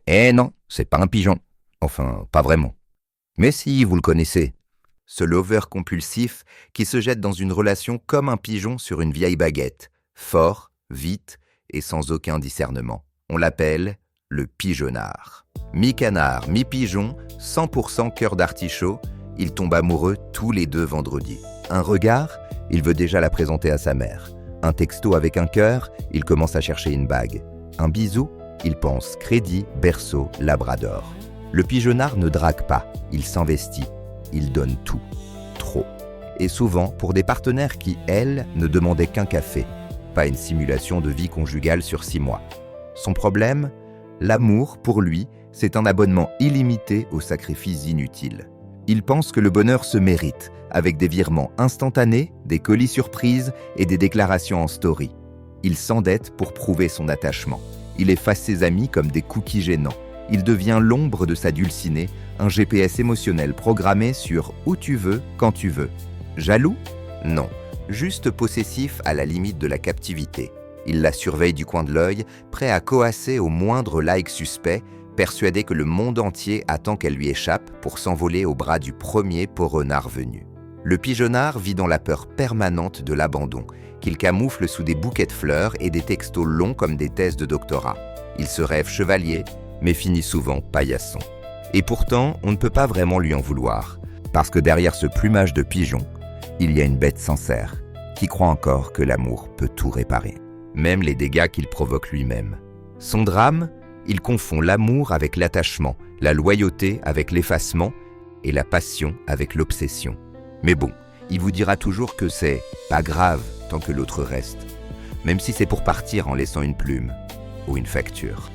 Eh non, c'est pas un pigeon. Enfin, pas vraiment. Mais si, vous le connaissez. Ce lover compulsif qui se jette dans une relation comme un pigeon sur une vieille baguette, fort, vite et sans aucun discernement. On l'appelle le pigeonnard. Mi-canard, mi-pigeon, 100% cœur d'artichaut, ils tombent amoureux tous les deux vendredis. Un regard, il veut déjà la présenter à sa mère. Un texto avec un cœur, il commence à chercher une bague. Un bisou, il pense crédit, berceau, labrador. Le pigeonnard ne drague pas, il s'investit, il donne tout, trop. Et souvent pour des partenaires qui, elles, ne demandaient qu'un café, pas une simulation de vie conjugale sur 6 mois. Son problème ? L'amour, pour lui, c'est un abonnement illimité aux sacrifices inutiles. Il pense que le bonheur se mérite, avec des virements instantanés, des colis surprises et des déclarations en story. Il s'endette pour prouver son attachement. Il efface ses amis comme des cookies gênants. Il devient l'ombre de sa dulcinée, un GPS émotionnel programmé sur où tu veux, quand tu veux. Jaloux ? Non, juste possessif à la limite de la captivité. Il la surveille du coin de l'œil, prêt à coasser au moindre like suspect, persuadé que le monde entier attend qu'elle lui échappe pour s'envoler au bras du premier peau-renard venu. Le pigeonnard vit dans la peur permanente de l'abandon, qu'il camoufle sous des bouquets de fleurs et des textos longs comme des thèses de doctorat. Il se rêve chevalier, mais finit souvent paillasson. Et pourtant, on ne peut pas vraiment lui en vouloir, parce que derrière ce plumage de pigeon, il y a une bête sincère, qui croit encore que l'amour peut tout réparer, même les dégâts qu'il provoque lui-même. Son drame ? Il confond l'amour avec l'attachement, la loyauté avec l'effacement et la passion avec l'obsession. Mais bon, il vous dira toujours que c'est pas grave tant que l'autre reste, même si c'est pour partir en laissant une plume ou une facture.